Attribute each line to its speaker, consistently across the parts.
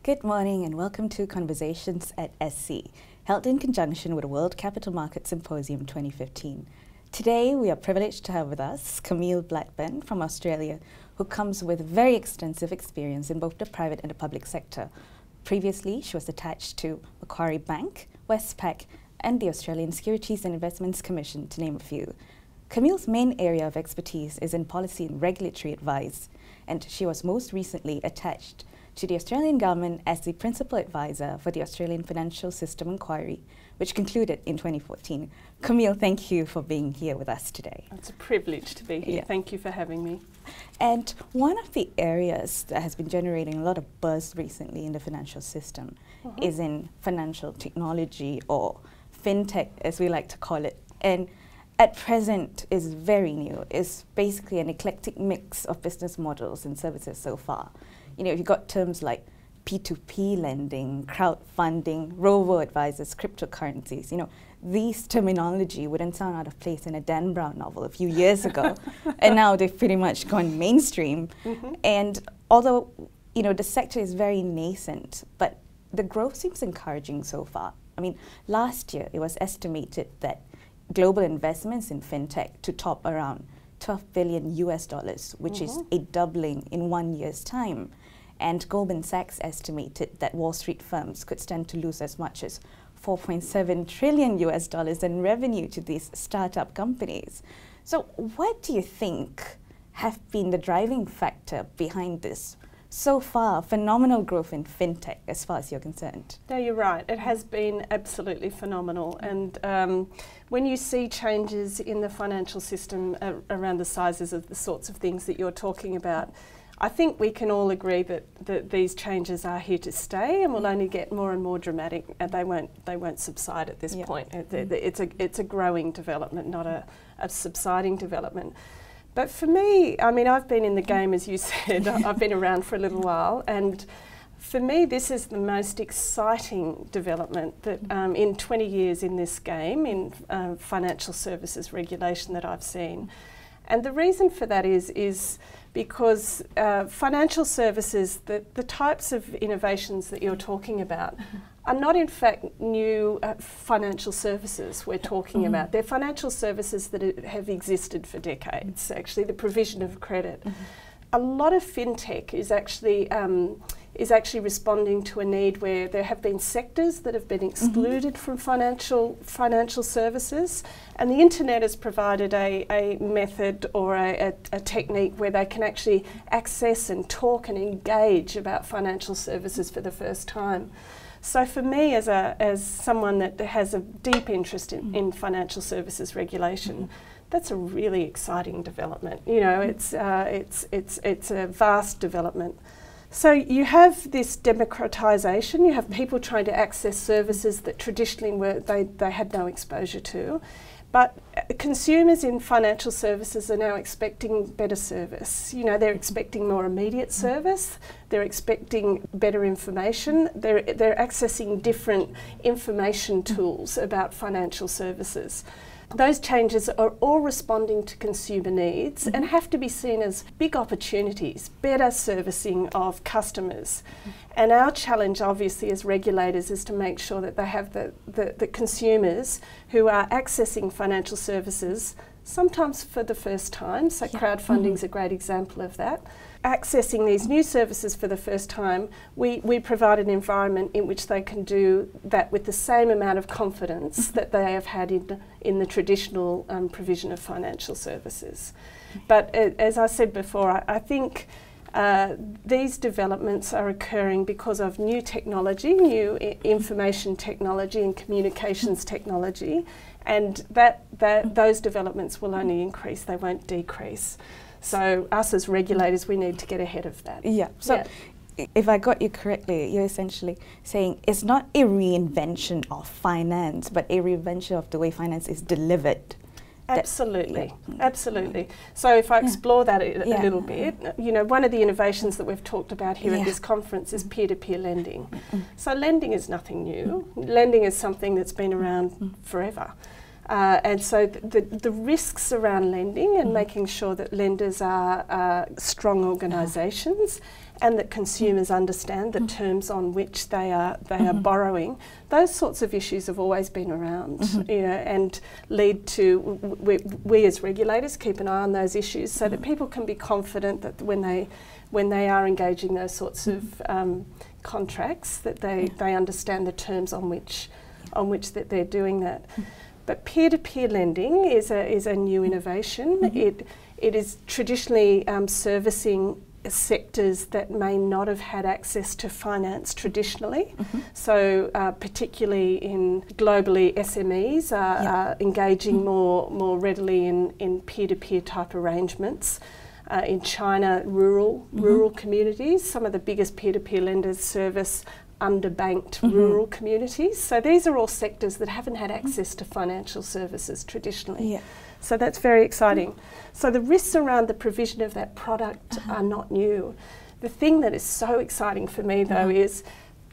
Speaker 1: Good morning and welcome to Conversations at SC, held in conjunction with the World Capital Market Symposium 2015. Today we are privileged to have with us Camille Blackburn from Australia, who comes with very extensive experience in both the private and the public sector. Previously, she was attached to Macquarie Bank, Westpac, and the Australian Securities and Investments Commission, to name a few. Camille's main area of expertise is in policy and regulatory advice, and she was most recently attached to the Australian government as the principal advisor for the Australian Financial System Inquiry, which concluded in 2014. Camille, thank you for being here with us today.
Speaker 2: It's a privilege to be here. Yeah. Thank you for having me.
Speaker 1: And one of the areas that has been generating a lot of buzz recently in the financial system is in financial technology, or fintech as we like to call it. And at present is very new. It's basically an eclectic mix of business models and services so far. You know, you've got terms like P2P lending, crowdfunding, robo-advisors, cryptocurrencies. You know, these terminology wouldn't sound out of place in a Dan Brown novel a few years ago, and now they've pretty much gone mainstream. And although, you know, the sector is very nascent, but the growth seems encouraging so far. I mean, last year it was estimated that global investments in fintech to top around $12 billion US, which is a doubling in 1 year's time. And Goldman Sachs estimated that Wall Street firms could stand to lose as much as $4.7 trillion US in revenue to these startup companies. So what do you think have been the driving factor behind this so far phenomenal growth in fintech, as far as you're concerned?
Speaker 2: No, you're right. It has been absolutely phenomenal. And when you see changes in the financial system around the sizes of the sorts of things that you're talking about, I think we can all agree that these changes are here to stay and will only get more and more dramatic, and they won't subside at this point. It's a growing development, not a subsiding development. But for me, I mean, I've been in the game, as you said. I've been around for a little while, and for me, this is the most exciting development that in 20 years in this game, in financial services regulation, that I've seen. And the reason for that is because financial services, the types of innovations that you're talking about, are not in fact new financial services we're talking about. They're financial services that have existed for decades, actually, the provision of credit. A lot of fintech is actually responding to a need where there have been sectors that have been excluded from financial services, and the internet has provided a method or a technique where they can actually access and talk and engage about financial services for the first time. So for me, as someone that has a deep interest in financial services regulation, that's a really exciting development. You know, it's a vast development. So you have this democratisation. You have people trying to access services that traditionally they had no exposure to. But consumers in financial services are now expecting better service. You know, they're expecting more immediate service. They're expecting better information. They're accessing different information tools about financial services. Those changes are all responding to consumer needs and have to be seen as big opportunities, better servicing of customers. And our challenge, obviously, as regulators, is to make sure that they have the consumers who are accessing financial services, sometimes for the first time, so crowdfunding is a great example of that. Accessing these new services for the first time, we provide an environment in which they can do that with the same amount of confidence that they have had in the traditional provision of financial services. But as I said before, I think these developments are occurring because of new technology, new information technology and communications technology, and those developments will only increase, they won't decrease. So us as regulators, we need to get ahead of that.
Speaker 1: Yeah. So if I got you correctly, you're essentially saying it's not a reinvention of finance, but a reinvention of the way finance is delivered.
Speaker 2: Absolutely, absolutely. So if I explore that a little bit, you know, one of the innovations that we've talked about here at this conference is peer-to-peer lending. So lending is nothing new. Lending is something that's been around forever. And so the risks around lending and making sure that lenders are strong organisations and that consumers understand the terms on which they are borrowing, those sorts of issues have always been around, you know, and lead to we as regulators keep an eye on those issues so that people can be confident that when they are engaging those sorts of contracts, that they understand the terms on which that they're doing that. But peer-to-peer lending is a new innovation. It is traditionally servicing sectors that may not have had access to finance traditionally. So particularly in globally, SMEs are engaging more readily in peer-to-peer type arrangements. In China, rural communities, some of the biggest peer-to-peer lenders service underbanked rural communities. So these are all sectors that haven't had access to financial services traditionally. So that's very exciting. So the risks around the provision of that product are not new. The thing that is so exciting for me though is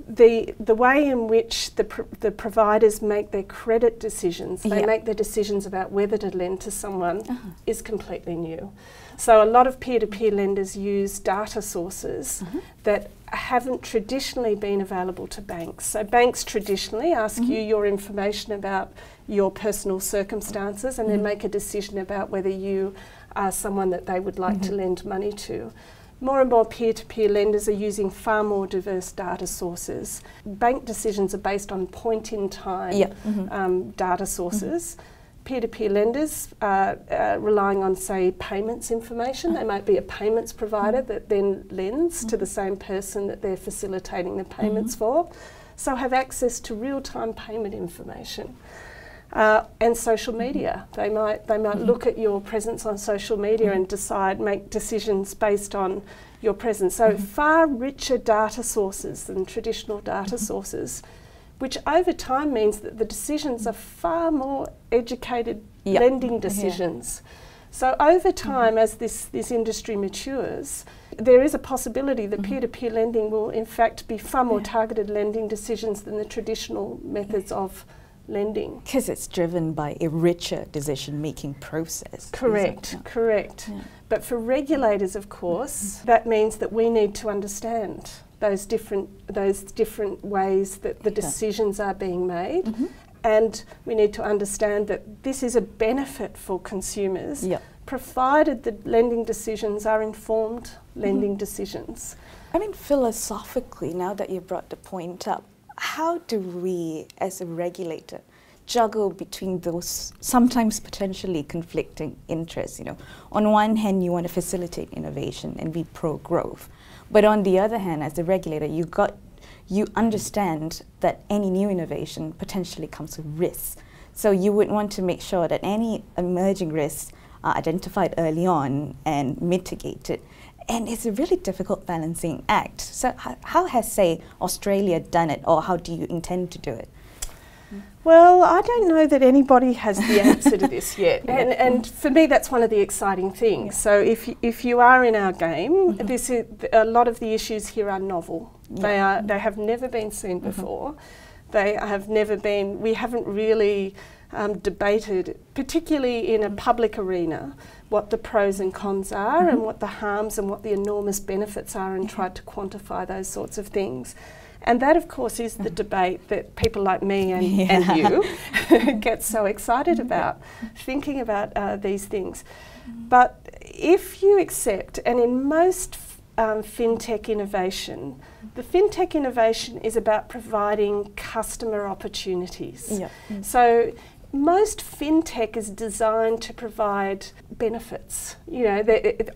Speaker 2: the way in which the providers make their credit decisions, they make their decisions about whether to lend to someone is completely new. So a lot of peer-to-peer lenders use data sources that haven't traditionally been available to banks. So banks traditionally ask you your information about your personal circumstances and then make a decision about whether you are someone that they would like to lend money to. More and more peer-to-peer lenders are using far more diverse data sources. Bank decisions are based on point-in-time data sources. Peer-to-peer lenders are relying on, say, payments information. They might be a payments provider that then lends to the same person that they're facilitating the payments for. So have access to real-time payment information. And social media. They might look at your presence on social media and make decisions based on your presence. So far richer data sources than traditional data sources, which over time means that the decisions are far more educated lending decisions. So over time, as this industry matures, there is a possibility that peer-to-peer lending will in fact be far more targeted lending decisions than the traditional methods of lending.
Speaker 1: Because it's driven by a richer decision-making process.
Speaker 2: Correct, correct. But for regulators, of course, that means that we need to understand those different ways that the decisions are being made, and we need to understand that this is a benefit for consumers, provided the lending decisions are informed lending decisions.
Speaker 1: I mean, philosophically, now that you brought the point up, how do we, as a regulator, juggle between those sometimes potentially conflicting interests? You know, on one hand, you want to facilitate innovation and be pro-growth, but on the other hand, as a regulator, you understand that any new innovation potentially comes with risks. So you would want to make sure that any emerging risks are identified early on and mitigated. And it's a really difficult balancing act. So how has, say, Australia done it, or how do you intend to do it?
Speaker 2: Well, I don't know that anybody has the answer to this yet. And for me, that's one of the exciting things. So if you are in our game, this is, a lot of the issues here are novel. They have never been seen before. They have never been, we haven't really debated, particularly in a public arena, what the pros and cons are and what the harms and what the enormous benefits are, and tried to quantify those sorts of things. And that, of course, is the debate that people like me and you get so excited about, thinking about these things. But if you accept, and in most fintech innovation, the fintech innovation is about providing customer opportunities. So most fintech is designed to provide benefits. You know,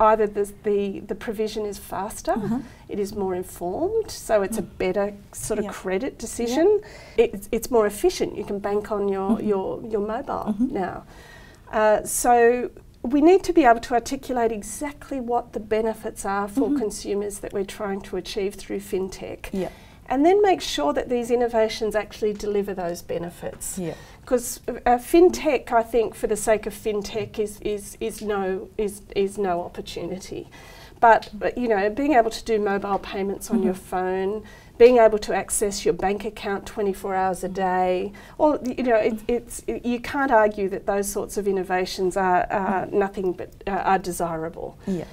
Speaker 2: either the provision is faster, it is more informed, so it's a better sort of credit decision. It's more efficient. You can bank on your mobile now. So we need to be able to articulate exactly what the benefits are for consumers that we're trying to achieve through fintech. And then make sure that these innovations actually deliver those benefits. Because fintech, I think, for the sake of fintech, is no opportunity. But you know, being able to do mobile payments on your phone, being able to access your bank account 24 hours a day, or you can't argue that those sorts of innovations are nothing but are desirable.
Speaker 1: Yeah.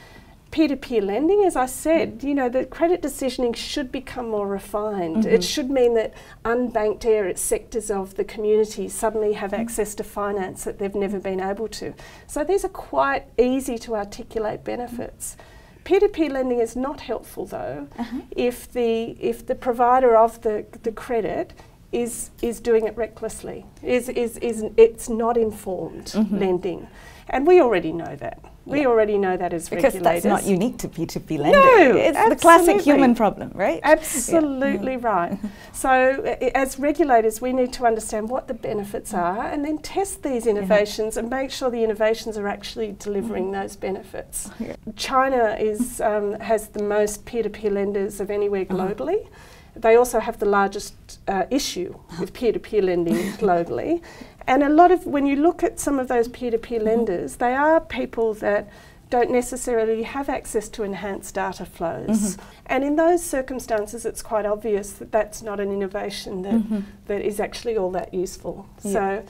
Speaker 2: Peer-to-peer lending, as I said, the credit decisioning should become more refined. It should mean that unbanked sectors of the community suddenly have access to finance that they've never been able to. So these are quite easy to articulate benefits. Peer-to-peer lending is not helpful though if the provider of the credit is doing it recklessly. It's not informed lending, and we already know that. We already know that as regulators.
Speaker 1: Because that's not unique to P2P lending.
Speaker 2: No,
Speaker 1: it's
Speaker 2: absolutely.
Speaker 1: the classic human problem, right?
Speaker 2: Absolutely right. So as regulators, we need to understand what the benefits are and then test these innovations and make sure the innovations are actually delivering those benefits. China has the most peer-to-peer lenders of anywhere globally. They also have the largest issue with peer-to-peer lending globally. And when you look at some of those peer-to-peer lenders, they are people that don't necessarily have access to enhanced data flows. And in those circumstances, it's quite obvious that that's not an innovation that is actually all that useful. So,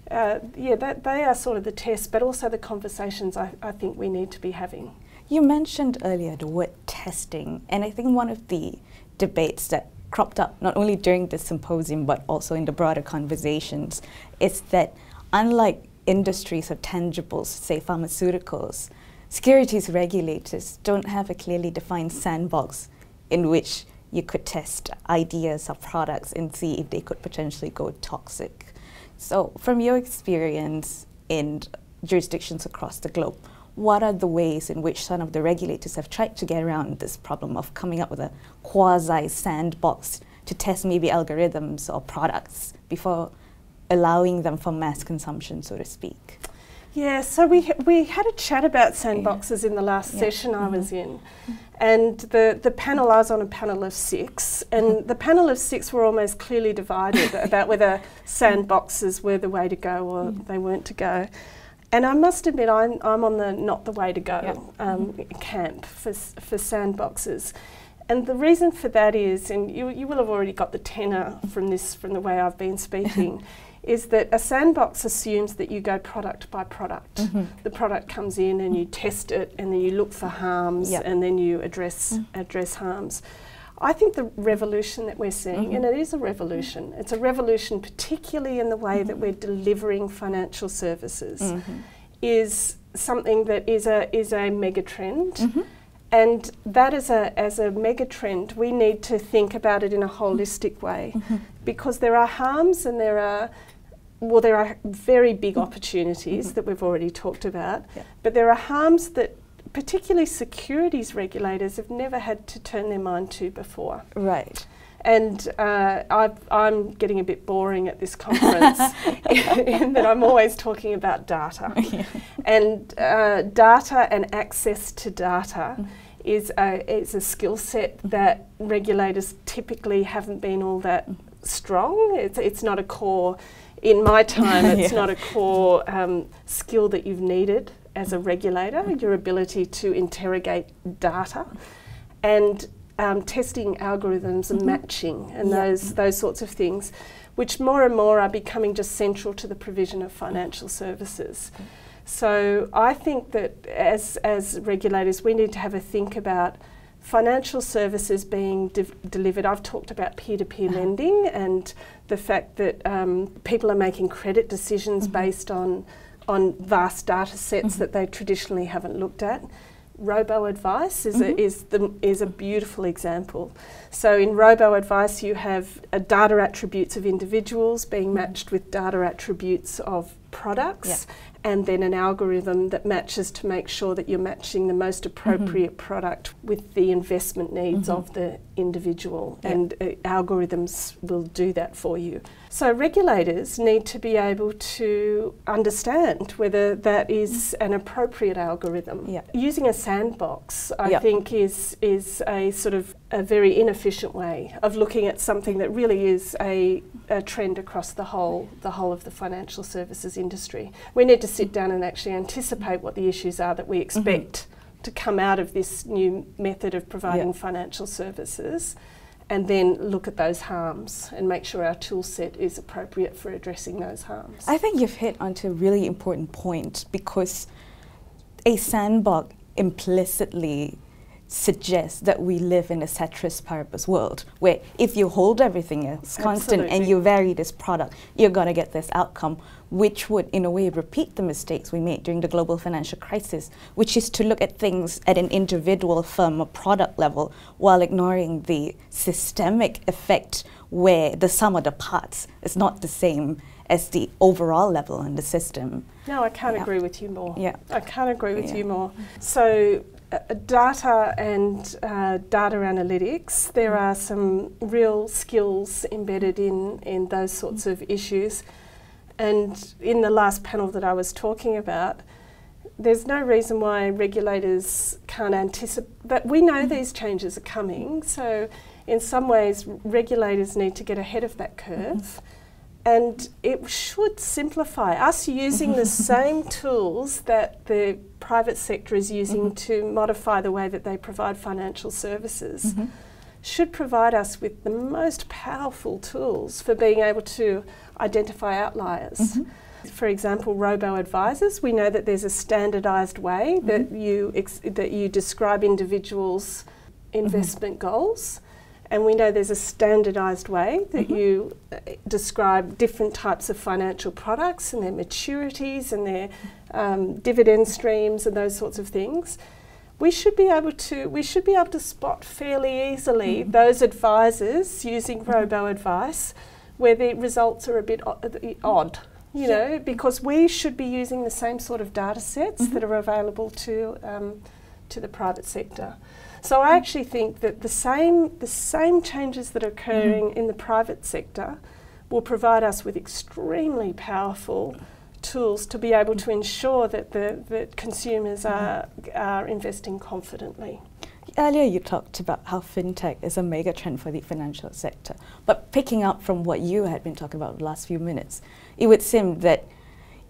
Speaker 2: they are sort of the tests, but also the conversations I think we need to be having.
Speaker 1: You mentioned earlier the word testing, and I think one of the debates that cropped up not only during the symposium but also in the broader conversations is that unlike industries of tangibles, say pharmaceuticals, securities regulators don't have a clearly defined sandbox in which you could test ideas of products and see if they could potentially go toxic. So from your experience in jurisdictions across the globe, what are the ways in which some of the regulators have tried to get around this problem of coming up with a quasi-sandbox to test maybe algorithms or products before allowing them for mass consumption, so to speak?
Speaker 2: Yeah, so we had a chat about sandboxes in the last session I was in. And the panel, I was on a panel of 6, and the panel of 6 were almost clearly divided about whether sandboxes were the way to go or they weren't to go. And I must admit, I'm on the not the way to go camp for sandboxes. And the reason for that is, and you will have already got the tenor from the way I've been speaking, is that a sandbox assumes that you go product by product. The product comes in and you test it and then you look for harms and then you address harms. I think the revolution that we're seeing, and it is a revolution, it's a revolution particularly in the way that we're delivering financial services, is something that is a mega trend. And that as a mega trend, we need to think about it in a holistic way, because there are harms and there are very big opportunities that we've already talked about, but there are harms that particularly securities regulators have never had to turn their mind to before.
Speaker 1: Right.
Speaker 2: And I'm getting a bit boring at this conference in that I'm always talking about data. And data and access to data is a skill set that regulators typically haven't been all that strong. It's not a core, in my time, it's not a core skill that you've needed as a regulator, your ability to interrogate data and testing algorithms and matching and those sorts of things, which more and more are becoming just central to the provision of financial services. So I think that as regulators, we need to have a think about financial services being delivered. I've talked about peer-to-peer lending and the fact that people are making credit decisions based on vast data sets that they traditionally haven't looked at. Robo-advice is a beautiful example. So in robo-advice you have data attributes of individuals being matched with data attributes of products, and then an algorithm that matches to make sure that you're matching the most appropriate product with the investment needs of the individual, and algorithms will do that for you. So regulators need to be able to understand whether that is an appropriate algorithm. Using a sandbox, I think, is a sort of a very inefficient way of looking at something that really is a trend across the whole of the financial services industry. We need to sit down and actually anticipate what the issues are that we expect to come out of this new method of providing financial services, and then look at those harms and make sure our tool set is appropriate for addressing those harms.
Speaker 1: I think you've hit onto a really important point, because a sandbox implicitly suggests that we live in a ceteris paribus world, where if you hold everything else constant and you vary this product, you're going to get this outcome, which would in a way repeat the mistakes we made during the global financial crisis, which is to look at things at an individual firm or product level while ignoring the systemic effect, where the sum of the parts is not the same as the overall level in the system.
Speaker 2: No, I can't agree with you more.
Speaker 1: Yeah.
Speaker 2: I can't agree with you more. So data and data analytics, there are some real skills embedded in those sorts of issues. And in the last panel that I was talking about, there's no reason why regulators can't anticipate, but we know these changes are coming, so in some ways regulators need to get ahead of that curve. And it should simplify us using the same tools that the private sector is using to modify the way that they provide financial services. Should provide us with the most powerful tools for being able to identify outliers. For example, robo-advisors, we know that there's a standardised way that you describe individuals' investment goals. And we know there's a standardised way that you describe different types of financial products and their maturities and their dividend streams and those sorts of things. We should be able to spot fairly easily those advisors using robo-advice where the results are a bit odd, you know, because we should be using the same sort of data sets that are available to the private sector. So I actually think that the same changes that are occurring in the private sector will provide us with extremely powerful tools to be able to ensure that the consumers are investing confidently.
Speaker 1: Earlier you talked about how fintech is a mega trend for the financial sector, but picking up from what you had been talking about the last few minutes, it would seem that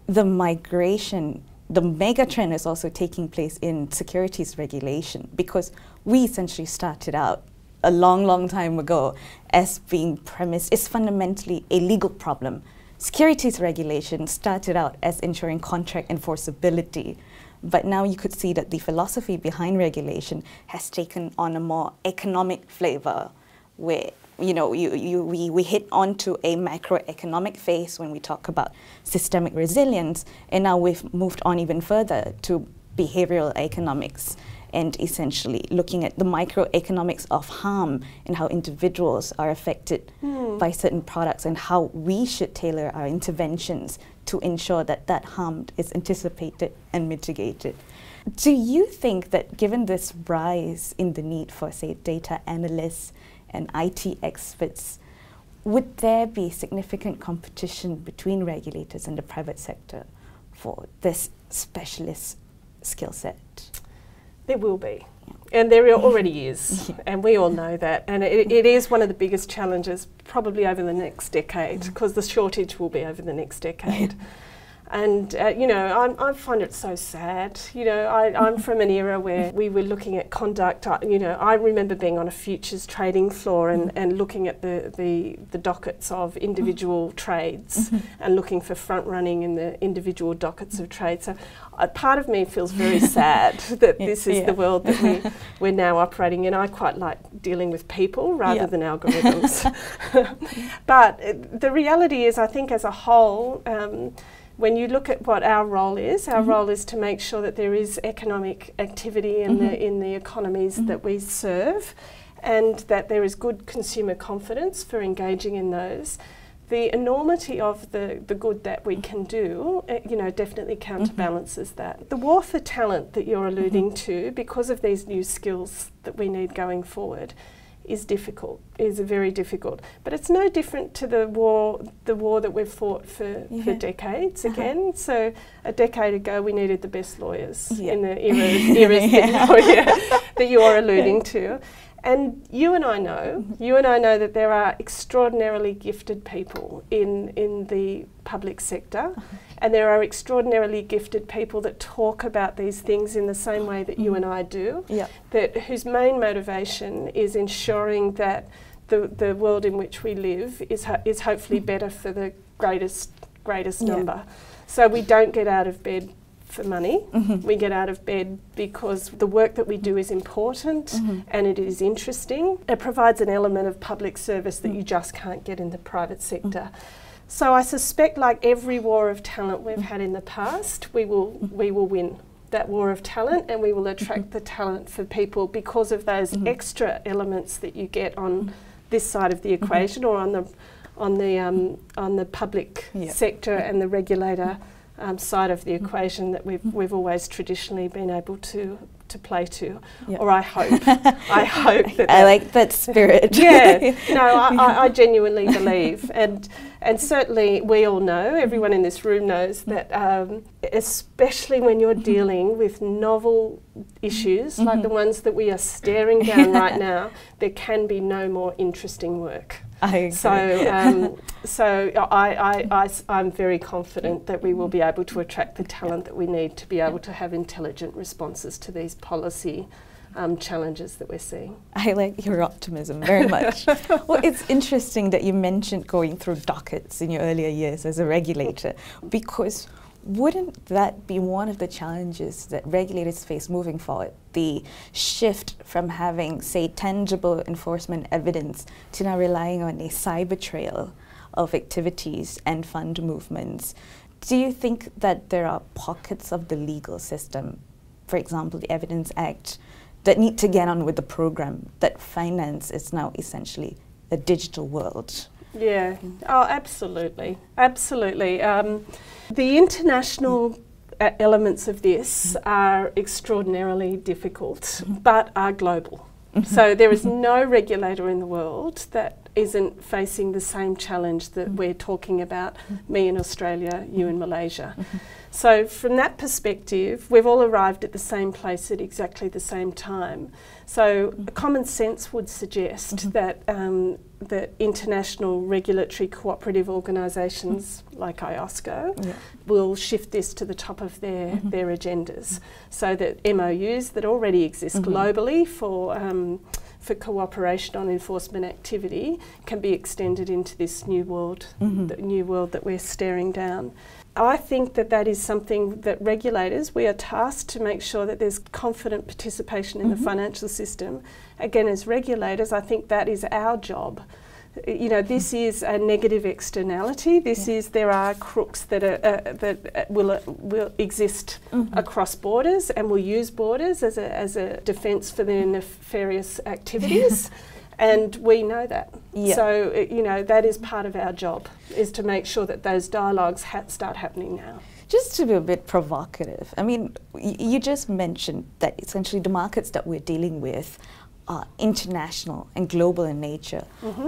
Speaker 1: the migration, the mega trend is also taking place in securities regulation, because we essentially started out a long time ago as being premised, it's fundamentally a legal problem. Securities regulation started out as ensuring contract enforceability, but now you could see that the philosophy behind regulation has taken on a more economic flavor, where we hit onto a macroeconomic phase when we talk about systemic resilience, and now we've moved on even further to behavioral economics and essentially looking at the microeconomics of harm and how individuals are affected by certain products and how we should tailor our interventions to ensure that that harm is anticipated and mitigated. Do you think that given this rise in the need for, say, data analysts and IT experts, would there be significant competition between regulators and the private sector for this specialist skill set?
Speaker 2: There will be, and there already is, and we all know that. And it is one of the biggest challenges probably over the next decade, because the shortage will be over the next decade. And, I find it so sad. I'm from an era where we were looking at conduct. I remember being on a futures trading floor and looking at the dockets of individual trades and looking for front running in the individual dockets of trade. So part of me feels very sad that this is the world that we're now operating in. I quite like dealing with people rather than algorithms. But the reality is, I think as a whole, when you look at what our role is to make sure that there is economic activity in the economies that we serve, and that there is good consumer confidence for engaging in those. The enormity of the good that we can do, definitely counterbalances that. The war for talent that you're alluding to, because of these new skills that we need going forward, is very difficult. But it's no different to the war that we've fought for decades again. So a decade ago we needed the best lawyers in the eras that you're alluding to. And you and I know that there are extraordinarily gifted people in the public sector, and there are extraordinarily gifted people that talk about these things in the same way that you and I do, whose main motivation is ensuring that the world in which we live is hopefully better for the greatest number. So we don't get out of bed for money. We get out of bed because the work that we do is important and it is interesting. It provides an element of public service that you just can't get in the private sector. So I suspect, like every war of talent we've had in the past, we will win that war of talent, and we will attract the talent for people because of those extra elements that you get on this side of the equation, or on the public sector and the regulator side of the equation that we've always traditionally been able to play to, or I hope. I hope that.
Speaker 1: I like that spirit.
Speaker 2: I genuinely believe, and certainly we all know, everyone in this room knows that, especially when you're dealing with novel issues like the ones that we are staring down right now, there can be no more interesting work.
Speaker 1: I agree.
Speaker 2: So I'm very confident that we will be able to attract the talent that we need to be able to have intelligent responses to these policy challenges that we're seeing.
Speaker 1: I like your optimism very much. Well, it's interesting that you mentioned going through dockets in your earlier years as a regulator, because wouldn't that be one of the challenges that regulators face moving forward? The shift from having, say, tangible enforcement evidence to now relying on a cyber trail of activities and fund movements. Do you think that there are pockets of the legal system, for example, the Evidence Act, that need to get on with the program, that finance is now essentially a digital world?
Speaker 2: Yeah, oh, absolutely, absolutely. The international elements of this are extraordinarily difficult, but are global. So there is no regulator in the world that isn't facing the same challenge that we're talking about, me in Australia, you in Malaysia. So from that perspective, we've all arrived at the same place at exactly the same time. So common sense would suggest that that international regulatory cooperative organisations like IOSCO will shift this to the top of their agendas, so that MOUs that already exist globally for cooperation on enforcement activity can be extended into this new world, the new world that we're staring down. I think that that is something that regulators, we are tasked to make sure that there's confident participation in the financial system. Again, as regulators, I think that is our job. You know, this is a negative externality. This is, there are crooks that are, that will exist across borders and will use borders as a defence for their nefarious activities. And we know that. So, you know, that is part of our job, is to make sure that those dialogues start happening now.
Speaker 1: Just to be a bit provocative, I mean, you just mentioned that essentially the markets that we're dealing with are international and global in nature.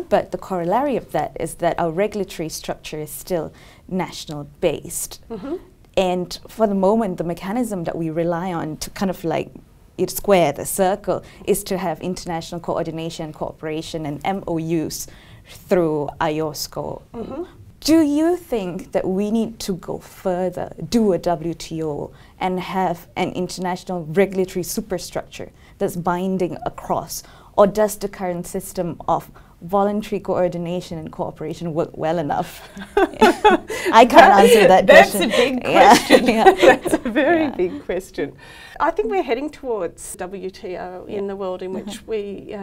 Speaker 1: But the corollary of that is that our regulatory structure is still national based. And for the moment, the mechanism that we rely on to kind of like square the circle is to have international coordination, cooperation and MOUs through IOSCO. Do you think that we need to go further, do a WTO and have an international regulatory superstructure that's binding across? Or does the current system of voluntary coordination and cooperation work well enough? I can't answer that question.
Speaker 2: That's a big question. That's a very big question. I think we're heading towards WTO in the world in which we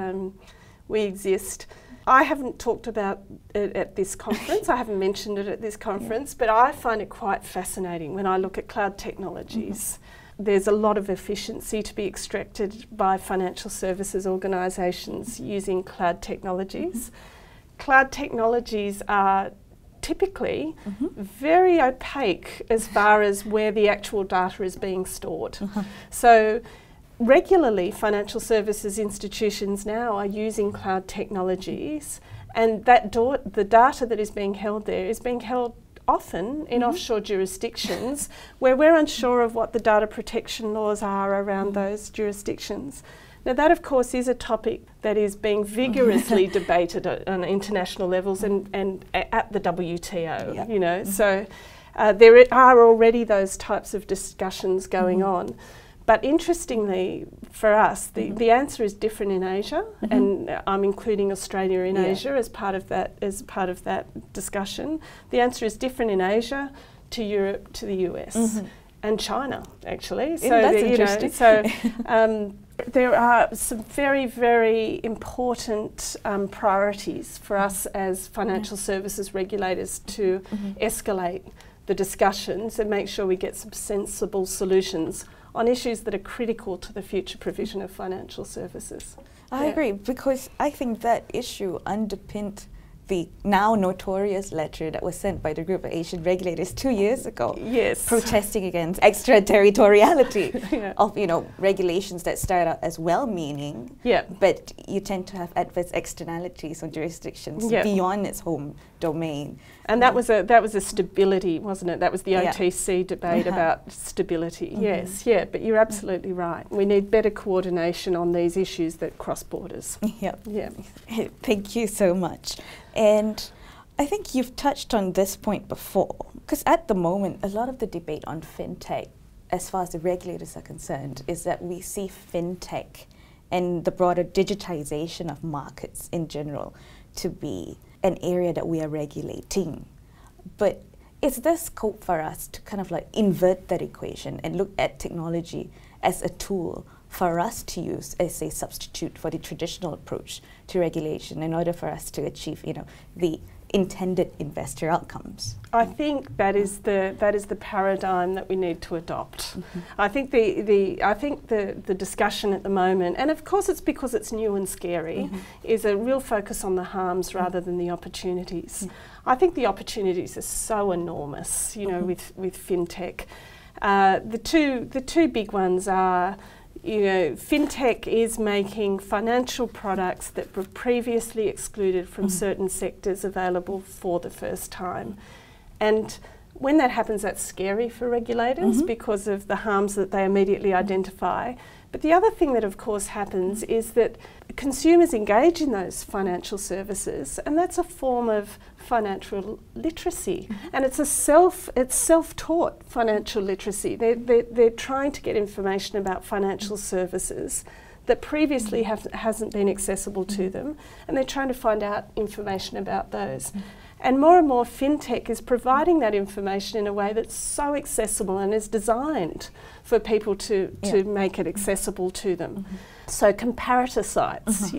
Speaker 2: exist. I haven't talked about it at this conference, I haven't mentioned it at this conference, but I find it quite fascinating when I look at cloud technologies. There's a lot of efficiency to be extracted by financial services organisations using cloud technologies. Cloud technologies are typically very opaque as far as where the actual data is being stored. So regularly, financial services institutions now are using cloud technologies, and that the data that is being held there is being held often in offshore jurisdictions where we're unsure of what the data protection laws are around those jurisdictions. Now that, of course, is a topic that is being vigorously debated on international levels and at the WTO, you know. So there are already those types of discussions going on. But interestingly, for us, the answer is different in Asia, and I'm including Australia in Asia as part of that discussion. The answer is different in Asia, to Europe, to the US, and China, actually. So
Speaker 1: that's interesting.
Speaker 2: There are some very, very important priorities for us as financial services regulators to escalate the discussions and make sure we get some sensible solutions on issues that are critical to the future provision of financial services.
Speaker 1: I agree, because I think that issue underpinned the now notorious letter that was sent by the group of Asian regulators 2 years ago, protesting against extraterritoriality of regulations that start out as well-meaning, but you tend to have adverse externalities on jurisdictions beyond its home domain.
Speaker 2: And that was a stability, wasn't it? That was the OTC debate about stability. Yes, but you're absolutely right. We need better coordination on these issues that cross borders.
Speaker 1: Thank you so much. And I think you've touched on this point before, because at the moment, a lot of the debate on fintech, as far as the regulators are concerned, is that we see fintech and the broader digitization of markets in general to be an area that we are regulating. But is there scope for us to kind of like invert that equation and look at technology as a tool for us to use as a substitute for the traditional approach to regulation in order for us to achieve, the intended investor outcomes?
Speaker 2: I think that is the paradigm that we need to adopt. I think the discussion at the moment, and of course it's because it's new and scary, is a real focus on the harms rather than the opportunities. I think the opportunities are so enormous, with fintech. The two big ones are, fintech is making financial products that were previously excluded from certain sectors available for the first time. And when that happens, that's scary for regulators because of the harms that they immediately identify. But the other thing that of course happens is that consumers engage in those financial services, and that's a form of financial literacy, and it's self-taught financial literacy. They're trying to get information about financial services that previously hasn't been accessible to them, and they're trying to find out information about those. And more fintech is providing that information in a way that's so accessible and is designed for people to make it accessible to them. So comparator sites,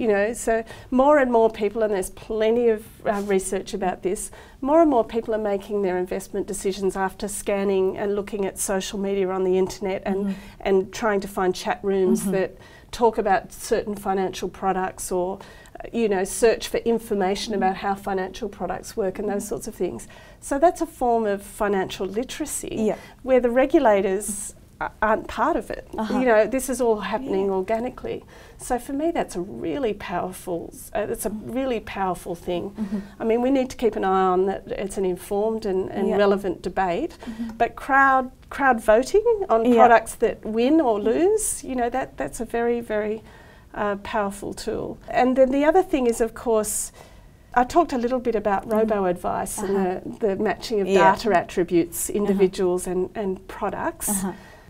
Speaker 2: so more and more people, and there's plenty of research about this, more and more people are making their investment decisions after scanning and looking at social media on the internet and trying to find chat rooms that talk about certain financial products, or search for information about how financial products work and those sorts of things. So that's a form of financial literacy where the regulators aren't part of it. This is all happening organically. So for me, that's a really powerful. It's a really powerful thing. I mean, we need to keep an eye on that. It's an informed and relevant debate. But crowd voting on products that win or lose, that's a very, very powerful tool. And then the other thing is, of course, I talked a little bit about robo-advice and the matching of data attributes, individuals and products.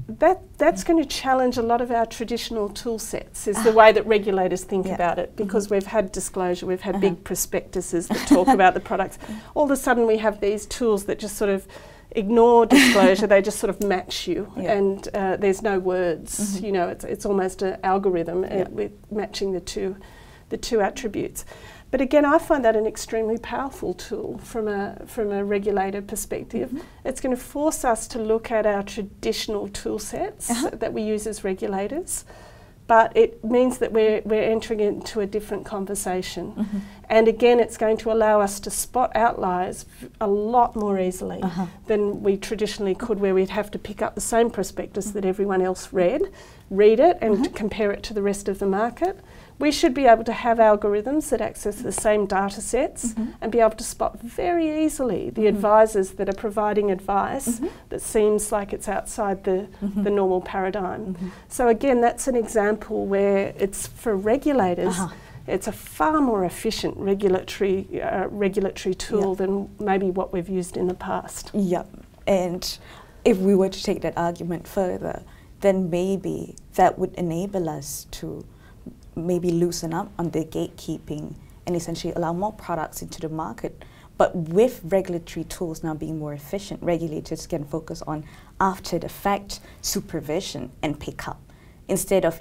Speaker 2: That's going to challenge a lot of our traditional tool sets, is the way that regulators think about it, because we've had disclosure, we've had big prospectuses that talk about the products. All of a sudden we have these tools that just sort of ignore disclosure, they just sort of match you, and there's no words. It's almost an algorithm with matching the two attributes. But again, I find that an extremely powerful tool from a regulator perspective. It's going to force us to look at our traditional tool sets that we use as regulators, but it means that we're entering into a different conversation. And again, it's going to allow us to spot outliers a lot more easily than we traditionally could, where we'd have to pick up the same prospectus that everyone else read it and compare it to the rest of the market. We should be able to have algorithms that access the same data sets and be able to spot very easily the advisors that are providing advice that seems like it's outside the normal paradigm. So again, that's an example where it's for regulators, it's a far more efficient regulatory tool than maybe what we've used in the past.
Speaker 1: And if we were to take that argument further, then maybe that would enable us to maybe loosen up on the gatekeeping and essentially allow more products into the market. But with regulatory tools now being more efficient, regulators can focus on after the fact supervision and pick up. Instead of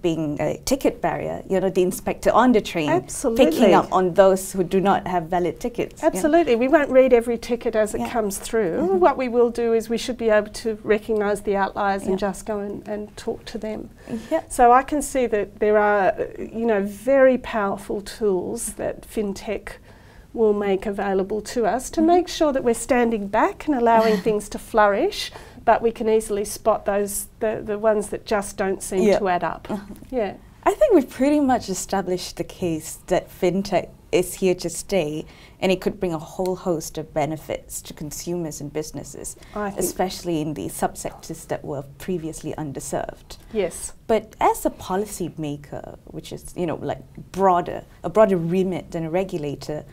Speaker 1: being a ticket barrier, the inspector on the train
Speaker 2: Absolutely.
Speaker 1: picking up on those who do not have valid tickets.
Speaker 2: Absolutely. We won't read every ticket as it comes through. What we will do is we should be able to recognise the outliers and just go and talk to them. So I can see that there are, very powerful tools that fintech will make available to us to make sure that we're standing back and allowing things to flourish, but we can easily spot those, the ones that just don't seem to add up.
Speaker 1: I think we've pretty much established the case that fintech is here to stay, and it could bring a whole host of benefits to consumers and businesses, especially in the subsectors that were previously underserved.
Speaker 2: Yes.
Speaker 1: But as a policy maker, which is, like a broader remit than a regulator,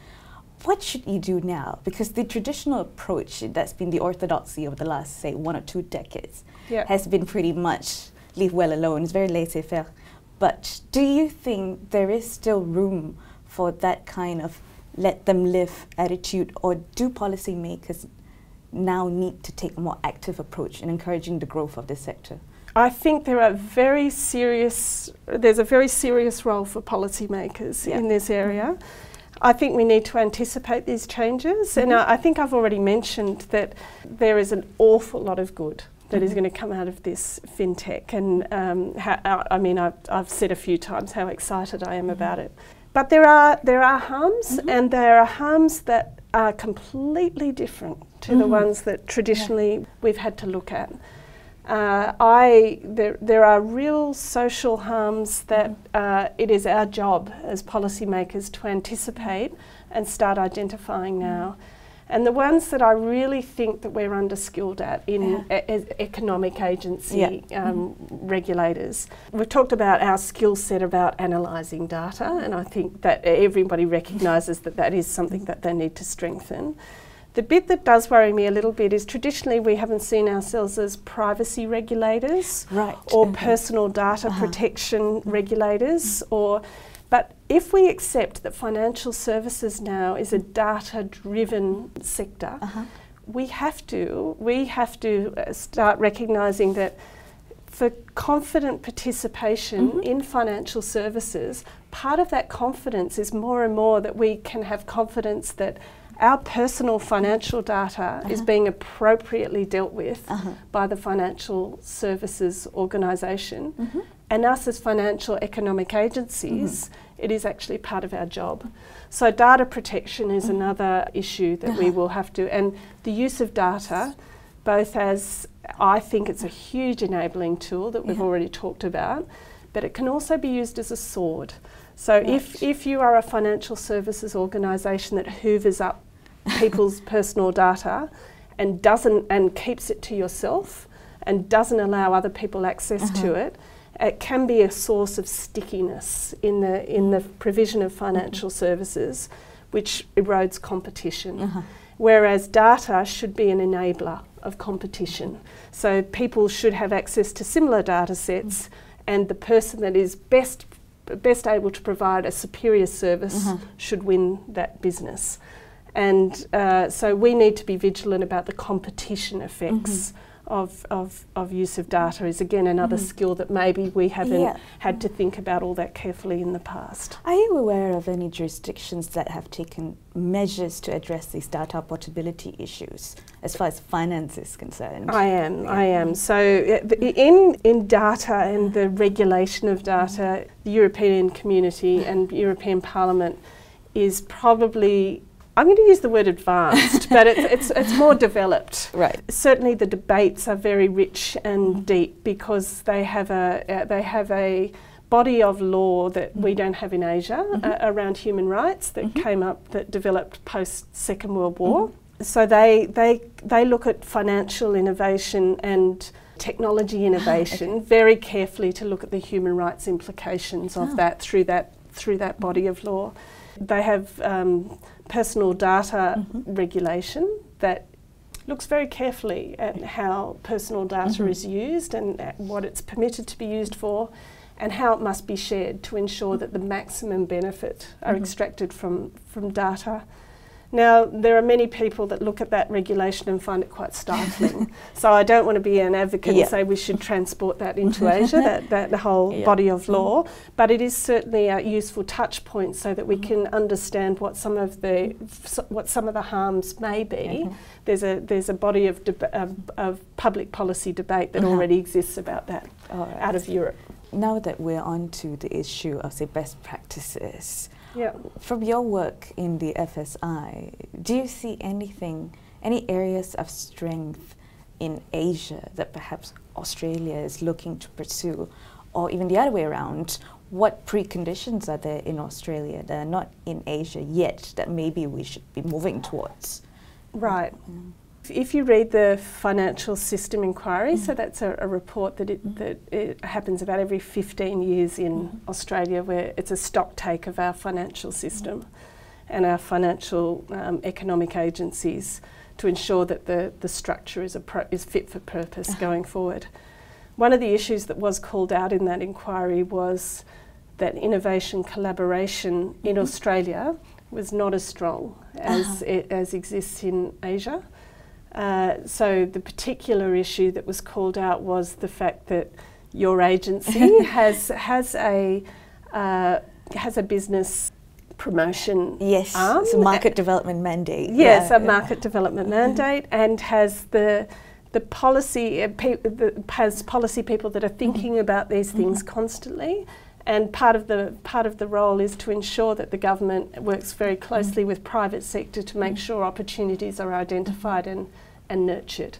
Speaker 1: what should you do now? Because the traditional approach that's been the orthodoxy over the last, say, 1 or 2 decades has been pretty much leave well alone. It's very laissez-faire. But do you think there is still room for that kind of let them live attitude, or do policymakers now need to take a more active approach in encouraging the growth of this sector?
Speaker 2: I think there's a very serious role for policymakers in this area. I think we need to anticipate these changes, and I think I've already mentioned that there is an awful lot of good that is going to come out of this fintech, and I've said a few times how excited I am about it. But there are harms, and there are harms that are completely different to the ones that traditionally we've had to look at. There are real social harms that it is our job as policymakers to anticipate and start identifying now. And the ones that I really think that we're underskilled at in economic agency regulators. We've talked about our skill set about analysing data, and I think that everybody recognises that that is something that they need to strengthen. The bit that does worry me a little bit is traditionally we haven't seen ourselves as privacy regulators or personal data protection regulators, but if we accept that financial services now is a data-driven sector, we have to start recognising that for confident participation in financial services, part of that confidence is more and more that we can have confidence that our personal financial data is being appropriately dealt with by the financial services organisation. And us as financial economic agencies, it is actually part of our job. So data protection is another issue that we will have to, and the use of data, both as, I think it's a huge enabling tool that we've already talked about, but it can also be used as a sword. So if you are a financial services organisation that hoovers up people's personal data and keeps it to yourself and doesn't allow other people access to it, it can be a source of stickiness in the provision of financial services, which erodes competition. Whereas data should be an enabler of competition. So people should have access to similar data sets, and the person that is best able to provide a superior service should win that business. And so we need to be vigilant about the competition effects of use of data is again another skill that maybe we haven't had to think about all that carefully in the past.
Speaker 1: Are you aware of any jurisdictions that have taken measures to address these data portability issues as far as finance is concerned?
Speaker 2: I am. So in data and the regulation of data, the European Community and European Parliament is probably, I'm going to use the word advanced, but it's more developed.
Speaker 1: Right.
Speaker 2: Certainly, the debates are very rich and deep because they have a body of law that we don't have in Asia around human rights that came up, that developed post Second World War. So they look at financial innovation and technology innovation very carefully to look at the human rights implications of that through that body of law. They have personal data regulation that looks very carefully at how personal data is used and what it's permitted to be used for, and how it must be shared to ensure that the maximum benefit are extracted from data. Now, there are many people that look at that regulation and find it quite stifling. So I don't want to be an advocate and say we should transport that into Asia, that whole body of law, but it is certainly a useful touch point so that we can understand what some of the harms may be. There's a body of public policy debate that already exists about that out of Europe.
Speaker 1: Now that we're on to the issue of, say, best practices, from your work in the FSI, do you see any areas of strength in Asia that perhaps Australia is looking to pursue, or even the other way around? What preconditions are there in Australia that are not in Asia yet that maybe we should be moving towards?
Speaker 2: Right. If you read the Financial System Inquiry, so that's a report that it happens about every 15 years in Australia, where it's a stock take of our financial system and our financial economic agencies to ensure that the structure is fit for purpose going forward. One of the issues that was called out in that inquiry was that innovation collaboration in Australia was not as strong as exists in Asia. So the particular issue that was called out was the fact that your agency has a business promotion arm.
Speaker 1: It's a market development mandate.
Speaker 2: Yes, a market development mandate, and has policy people that are thinking about these things constantly. And part of the role is to ensure that the government works very closely with private sector to make sure opportunities are identified and nurtured.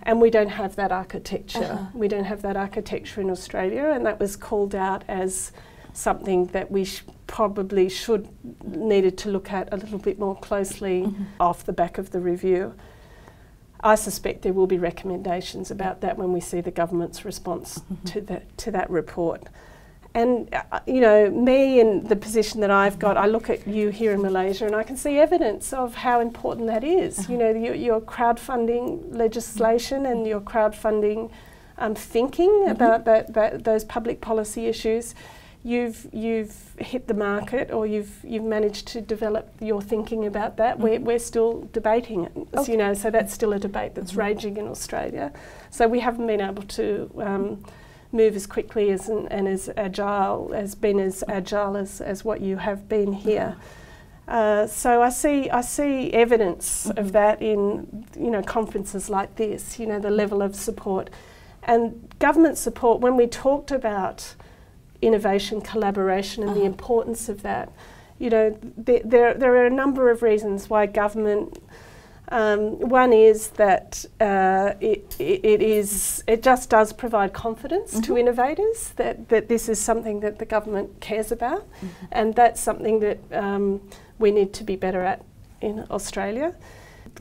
Speaker 2: And we don't have that architecture. We don't have that architecture in Australia, and that was called out as something that we probably needed to look at a little bit more closely off the back of the review. I suspect there will be recommendations about that when we see the government's response to that report. And, you know, me in the position that I've got, I look at you here in Malaysia and I can see evidence of how important that is. You know, your crowdfunding legislation and your crowdfunding thinking about those public policy issues, you've hit the market, or you've managed to develop your thinking about that. We're still debating it, you know, so that's still a debate that's raging in Australia. So we haven't been able to move as quickly and as agile as what you have been here. So I see evidence of that in, you know, conferences like this, you know, the level of support. And government support, when we talked about innovation collaboration and the importance of that, you know, there are a number of reasons why government. One is that it just does provide confidence to innovators that this is something that the government cares about, and that's something that we need to be better at in Australia.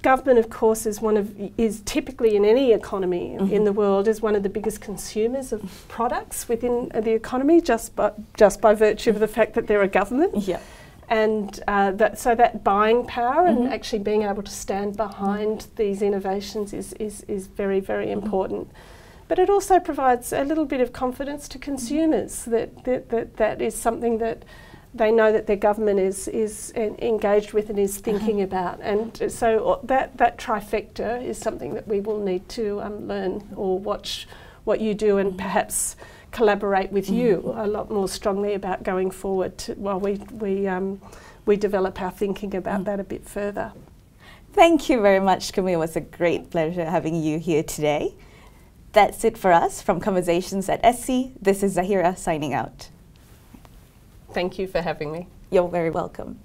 Speaker 2: Government, of course, is typically in any economy in the world is one of the biggest consumers of products within the economy, just by virtue of the fact that they're a government. And so that buying power and actually being able to stand behind these innovations is very, very important. But it also provides a little bit of confidence to consumers that is something that they know that their government is engaged with and is thinking about. And so that trifecta is something that we will need to learn or watch what you do, and perhaps collaborate with you a lot more strongly about going forward while we develop our thinking about that a bit further.
Speaker 1: Thank you very much, Camille. It was a great pleasure having you here today. That's it for us from Conversations at SC. This is Zahira signing out.
Speaker 2: Thank you for having me.
Speaker 1: You're very welcome.